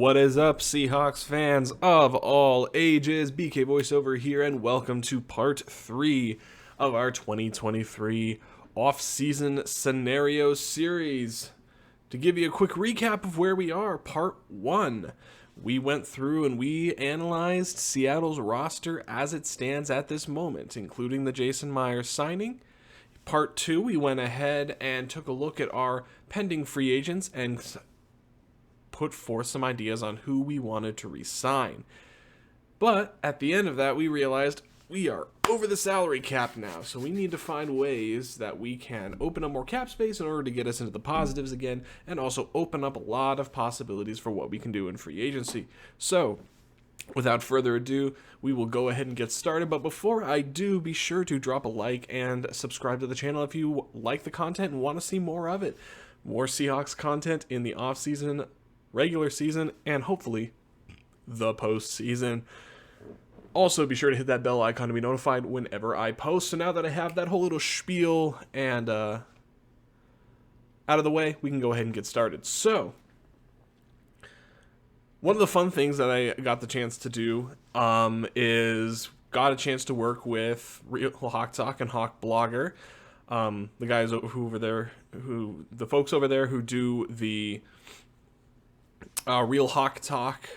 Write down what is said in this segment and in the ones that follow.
What is up, Seahawks fans of all ages? BK Voiceover here, and welcome to part 3 of our 2023 off-season scenario series. To give you a quick recap of where we are, part 1, we went through and we analyzed Seattle's roster as it stands at this moment, including the Jason Myers signing. Part 2, we went ahead and took a look at our pending free agents and put forth some ideas on who we wanted to re-sign. But at the end of that, we realized we are over the salary cap now, so we need to find ways that we can open up more cap space in order to get us into the positives again, and also open up a lot of possibilities for what we can do in free agency. So, without further ado, we will go ahead and get started. But before I do, be sure to drop a like and subscribe to the channel if you like the content and want to see more of it. More Seahawks content in the off-season, regular season, and hopefully the postseason. Also, be sure to hit that bell icon to be notified whenever I post. So now that I have that whole little spiel and out of the way, we can go ahead and get started. So, one of the fun things that I got the chance to do is got a chance to work with Real Hawk Talk and Hawk Blogger, the guys over there, the folks over there who do the Real Hawk Talk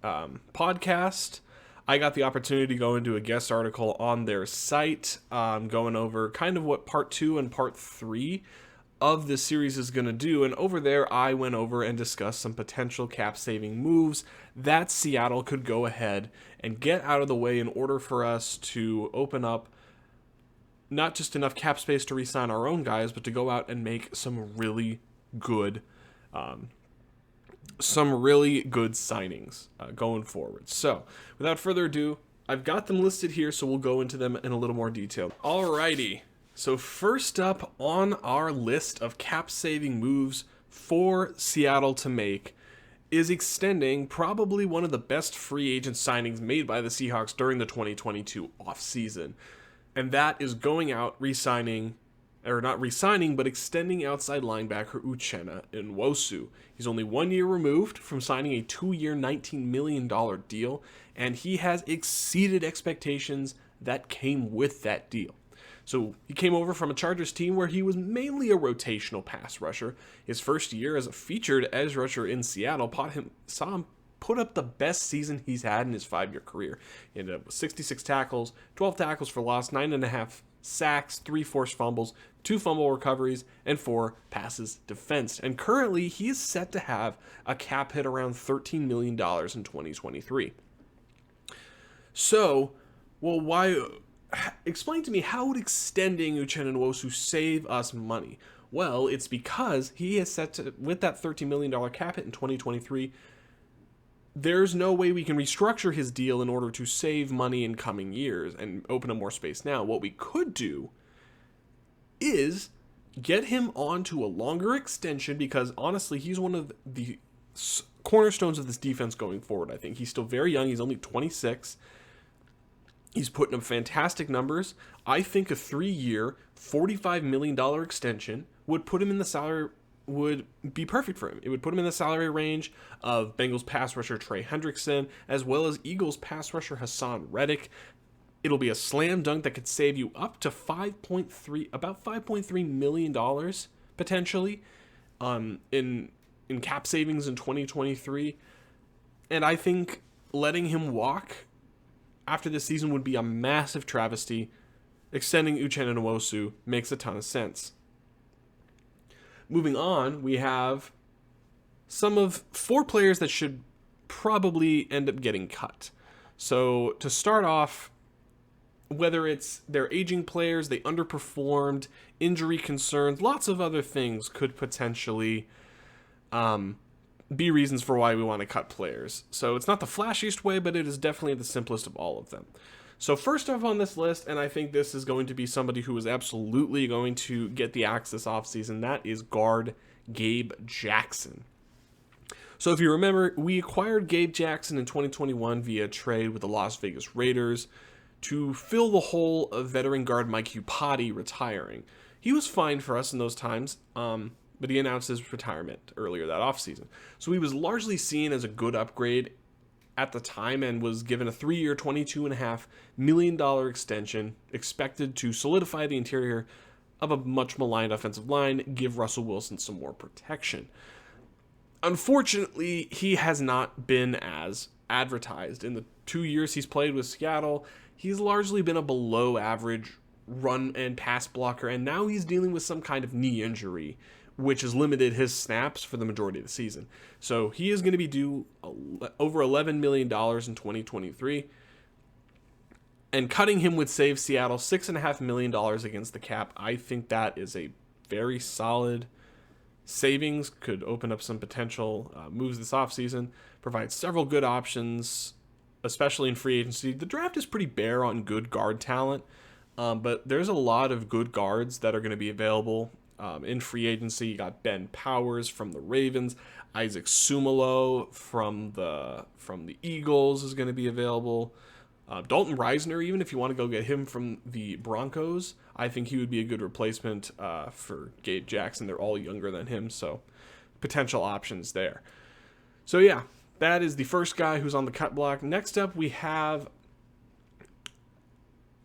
podcast. I got the opportunity to go into a guest article on their site, going over kind of what part 2 and part 3 of this series is going to do. And over there, I went over and discussed some potential cap-saving moves that Seattle could go ahead and get out of the way in order for us to open up not just enough cap space to re-sign our own guys, but to go out and make some really good signings going forward. So, without further ado, I've got them listed here, so we'll go into them in a little more detail. Alrighty, so first up on our list of cap-saving moves for Seattle to make is extending probably one of the best free agent signings made by the Seahawks during the 2022 offseason. And that is going out, not re-signing, but extending outside linebacker Uchenna Nwosu. He's only 1 year removed from signing a 2-year, $19 million deal, and he has exceeded expectations that came with that deal. So he came over from a Chargers team where he was mainly a rotational pass rusher. His first year as a featured edge rusher in Seattle saw him put up the best season he's had in his 5-year career. He ended up with 66 tackles, 12 tackles for loss, 9.5 sacks, 3 forced fumbles, 2 fumble recoveries, and 4 passes defensed. And currently, he is set to have a cap hit around $13 million in 2023. So, why? Explain to me, how would extending Uchenna Nwosu save us money? Well, it's because he is set to, with that $13 million cap hit in 2023, there's no way we can restructure his deal in order to save money in coming years and open up more space now. What we could do is get him onto a longer extension, because honestly, he's one of the cornerstones of this defense going forward. I think he's still very young. He's only 26. He's putting up fantastic numbers. I think a 3-year, $45 million extension would put him in the salary, would be perfect for him. It would put him in the salary range of Bengals pass rusher Trey Hendrickson, as well as Eagles pass rusher Hassan Reddick. It'll be a slam dunk that could save you up to about $5.3 million potentially in cap savings in 2023. And I think letting him walk after this season would be a massive travesty. Extending Uchenna Nwosu makes a ton of sense. Moving on, we have some of 4 players that should probably end up getting cut. So to start off, whether it's they're aging players, they underperformed, injury concerns, lots of other things could potentially be reasons for why we want to cut players. So it's not the flashiest way, but it is definitely the simplest of all of them. So first off on this list, and I think this is going to be somebody who is absolutely going to get the axe this offseason, that is guard Gabe Jackson. So if you remember, we acquired Gabe Jackson in 2021 via trade with the Las Vegas Raiders to fill the hole of veteran guard Mike Upati retiring. He was fine for us in those times, but he announced his retirement earlier that offseason. So he was largely seen as a good upgrade at the time and was given a 3-year, $22.5 million extension expected to solidify the interior of a much maligned offensive line, give Russell Wilson some more protection. Unfortunately, he has not been as advertised. In the 2 years he's played with Seattle, he's largely been a below average run and pass blocker, and now he's dealing with some kind of knee injury, which has limited his snaps for the majority of the season. So he is going to be due over $11 million in 2023, and cutting him would save Seattle $6.5 million against the cap. I think that is a very solid savings, could open up some potential moves this offseason, provide several good options, especially in free agency. The draft is pretty bare on good guard talent, but there's a lot of good guards that are going to be available in free agency. You got Ben Powers from the Ravens, Isaac Sumalo from the Eagles is going to be available. Dalton Reisner, even if you want to go get him from the Broncos, I think he would be a good replacement for Gabe Jackson. They're all younger than him, so potential options there. So yeah, that is the first guy who's on the cut block. Next up, we have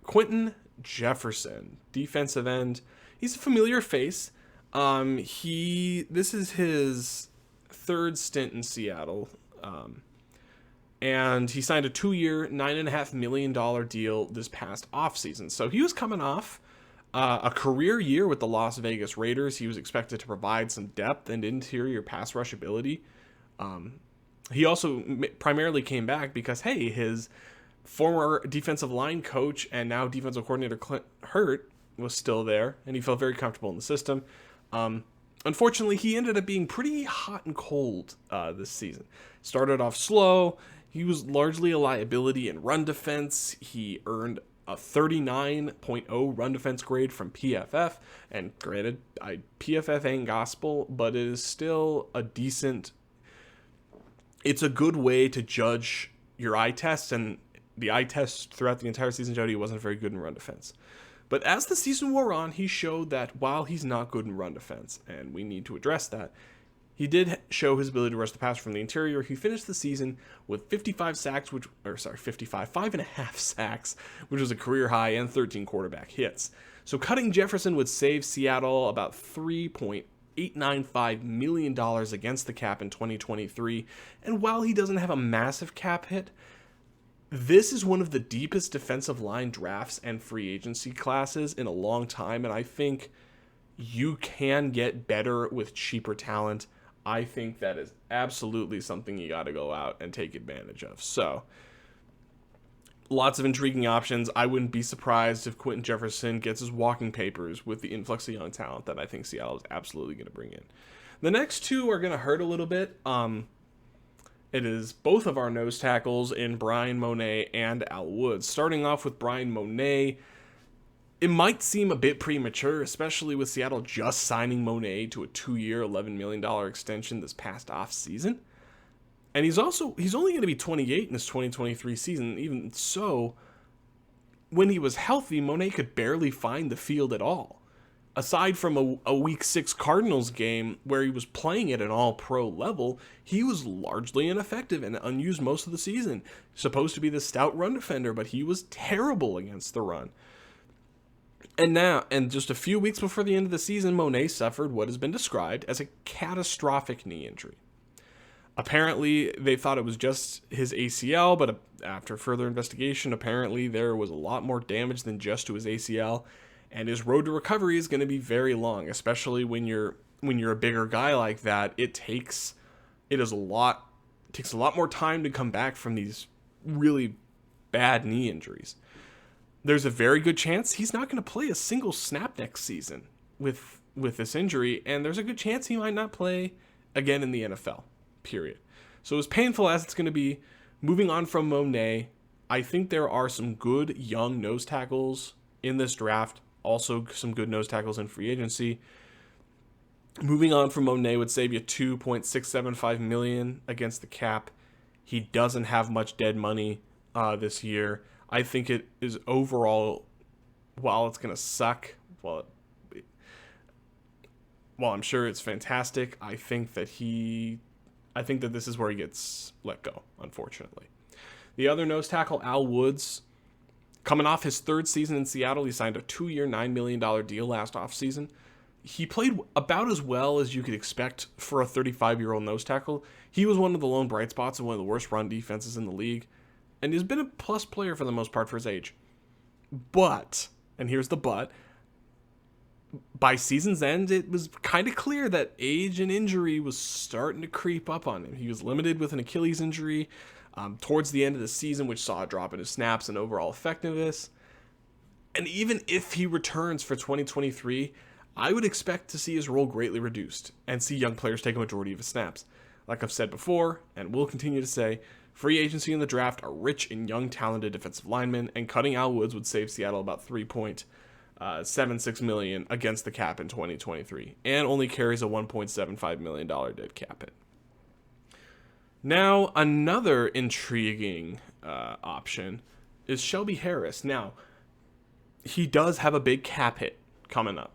Quentin Jefferson, defensive end. He's a familiar face. This is his third stint in Seattle. And he signed a 2-year, $9.5 million deal this past offseason. So he was coming off a career year with the Las Vegas Raiders. He was expected to provide some depth and interior pass rush ability. He also primarily came back because, hey, his former defensive line coach and now defensive coordinator Clint Hurt was still there, and he felt very comfortable in the system. Unfortunately, he ended up being pretty hot and cold this season. Started off slow. He was largely a liability in run defense. He earned a 39.0 run defense grade from PFF. And granted, PFF ain't gospel, but it is still a decent... It's a good way to judge your eye test, and the eye test throughout the entire season showed he wasn't very good in run defense. But as the season wore on, he showed that while he's not good in run defense, and we need to address that, he did show his ability to rush the passer from the interior. He finished the season with 5.5 sacks, 5.5 sacks, which was a career high, and 13 quarterback hits. So cutting Jefferson would save Seattle about $3.895 million against the cap in 2023. And while he doesn't have a massive cap hit, this is one of the deepest defensive line drafts and free agency classes in a long time, and I think you can get better with cheaper talent. I think that is absolutely something you got to go out and take advantage of. So, lots of intriguing options. I wouldn't be surprised if Quentin Jefferson gets his walking papers with the influx of young talent that I think Seattle is absolutely going to bring in. The next two are going to hurt a little bit. It is both of our nose tackles in Brian Monet and Al Woods. Starting off with Brian Monet, it might seem a bit premature, especially with Seattle just signing Monet to a 2-year, $11 million extension this past offseason. And he's only going to be 28 in this 2023 season. Even so, when he was healthy, Monet could barely find the field at all. Aside from a Week 6 Cardinals game where he was playing at an all-pro level, he was largely ineffective and unused most of the season. Supposed to be the stout run defender, but he was terrible against the run. And just a few weeks before the end of the season, Monet suffered what has been described as a catastrophic knee injury. Apparently, they thought it was just his ACL, but after further investigation, apparently there was a lot more damage than just to his ACL, and his road to recovery is going to be very long, especially when you're a bigger guy like that. It takes a lot more time to come back from these really bad knee injuries. There's a very good chance he's not going to play a single snap next season with this injury, and there's a good chance he might not play again in the NFL, period. So as painful as it's going to be, moving on from Monet, I think there are some good young nose tackles in this draft, also some good nose tackles in free agency. Moving on from Monet would save you $2.675 million against the cap. He doesn't have much dead money this year. I think it is overall, while it's going to suck, while while I'm sure it's fantastic, I think that this is where he gets let go, unfortunately. The other nose tackle, Al Woods, coming off his third season in Seattle, he signed a 2-year, $9 million deal last offseason. He played about as well as you could expect for a 35-year-old nose tackle. He was one of the lone bright spots of one of the worst run defenses in the league, and he's been a plus player for the most part for his age. But, and here's the but, by season's end, it was kind of clear that age and injury was starting to creep up on him. He was limited with an Achilles injury towards the end of the season, which saw a drop in his snaps and overall effectiveness. And even if he returns for 2023, I would expect to see his role greatly reduced and see young players take a majority of his snaps. Like I've said before, and will continue to say, free agency and the draft are rich in young, talented defensive linemen, and cutting Al Woods would save Seattle about $3.76 million against the cap in 2023, and only carries a $1.75 million dead cap hit. Now, another intriguing option is Shelby Harris. Now, he does have a big cap hit coming up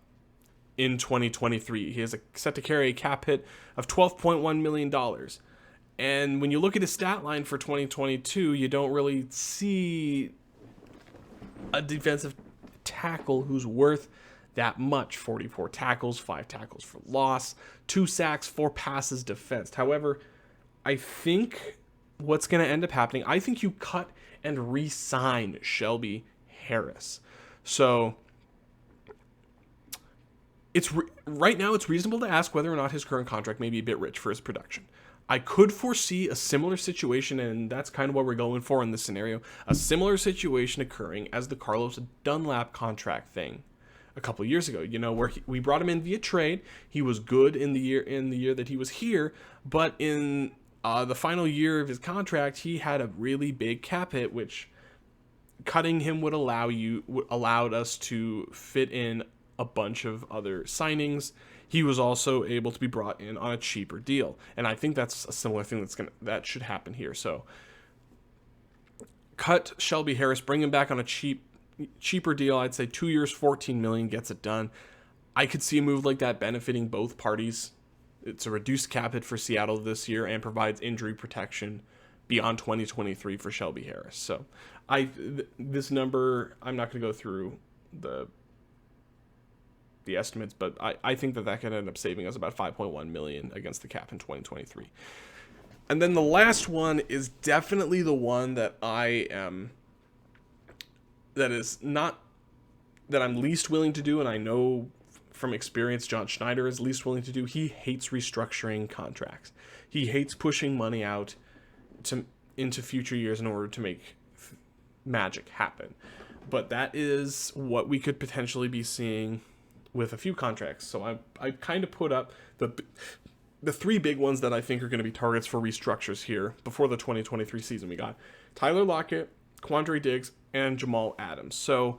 in 2023. He is set to carry a cap hit of $12.1 million. And when you look at his stat line for 2022, you don't really see a defensive tackle who's worth that much. 44 tackles, 5 tackles for loss, 2 sacks, 4 passes defensed. However, I think what's going to end up happening, I think you cut and re-sign Shelby Harris. So right now it's reasonable to ask whether or not his current contract may be a bit rich for his production. I could foresee a similar situation, and that's kind of what we're going for in this scenario, a similar situation occurring as the Carlos Dunlap contract thing a couple of years ago, where we brought him in via trade. He was good in the year that he was here, but in the final year of his contract, he had a really big cap hit, which cutting him allowed us to fit in a bunch of other signings. He was also able to be brought in on a cheaper deal, and I think that's a similar thing that should happen here. So, cut Shelby Harris, bring him back on a cheaper deal. I'd say 2 years, $14 million gets it done. I could see a move like that benefiting both parties. It's a reduced cap hit for Seattle this year and provides injury protection beyond 2023 for Shelby Harris. So, this number, I'm not going to go through the estimates, but I think that could end up saving us about $5.1 million against the cap in 2023. And then the last one is definitely the one that I'm least willing to do, and I know from experience John Schneider is least willing to do. He hates restructuring contracts. He hates pushing money out into future years in order to make magic happen. But that is what we could potentially be seeing with a few contracts. So I kind of put up the 3 big ones that I think are going to be targets for restructures here before the 2023 season. We got Tyler Lockett, Quandre Diggs, and Jamal Adams. So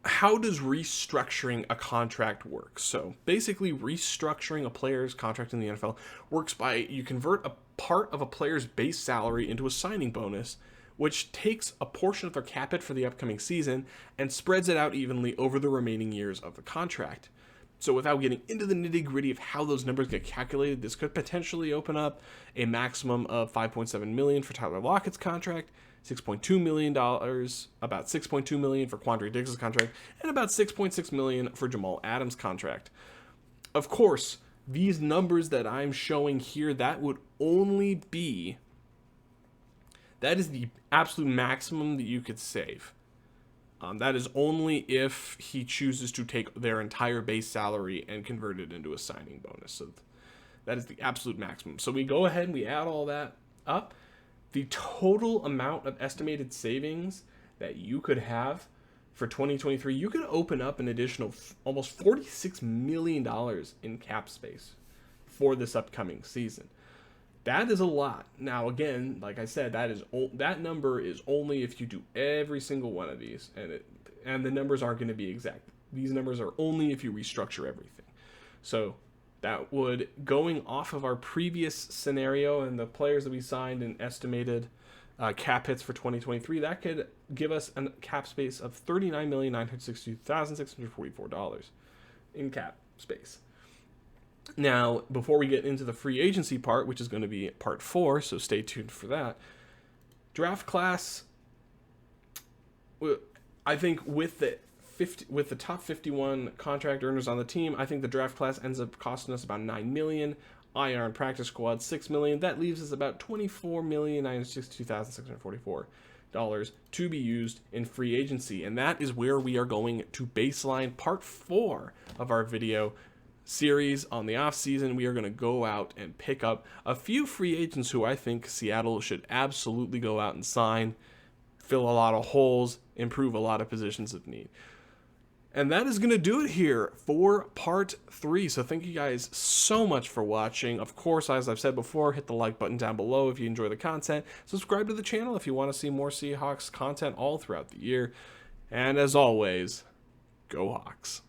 how does restructuring a contract work? So basically, restructuring a player's contract in the NFL works by you convert a part of a player's base salary into a signing bonus, which takes a portion of their cap hit for the upcoming season and spreads it out evenly over the remaining years of the contract. So without getting into the nitty-gritty of how those numbers get calculated, this could potentially open up a maximum of $5.7 million for Tyler Lockett's contract, $6.2 million, about $6.2 million for Quandre Diggs' contract, and about $6.6 million for Jamal Adams' contract. Of course, these numbers that I'm showing here, that is the absolute maximum that you could save. That is only if he chooses to take their entire base salary and convert it into a signing bonus. So that is the absolute maximum. So we go ahead and we add all that up. The total amount of estimated savings that you could have for 2023, you could open up an additional almost $46 million in cap space for this upcoming season. That is a lot. Now, again, like I said, that number is only if you do every single one of these, and the numbers aren't going to be exact. These numbers are only if you restructure everything. So that would, going off of our previous scenario and the players that we signed and estimated cap hits for 2023, that could give us a cap space of $39,962,644. in cap space. Now, before we get into the free agency part, which is going to be part 4, so stay tuned for that. Draft class, I think with the top 51 contract earners on the team, I think the draft class ends up costing us about $9 million. IR and practice squad $6 million. That leaves us about $24,962,644 to be used in free agency, and that is where we are going to baseline part 4 of our video series on the offseason. We are going to go out and pick up a few free agents who I think Seattle should absolutely go out and sign, fill a lot of holes, improve a lot of positions of need. And that is going to do it here for part 3. So thank you guys so much for watching. Of course, as I've said before, hit the like button down below if you enjoy the content. Subscribe to the channel if you want to see more Seahawks content all throughout the year. And as always, go Hawks.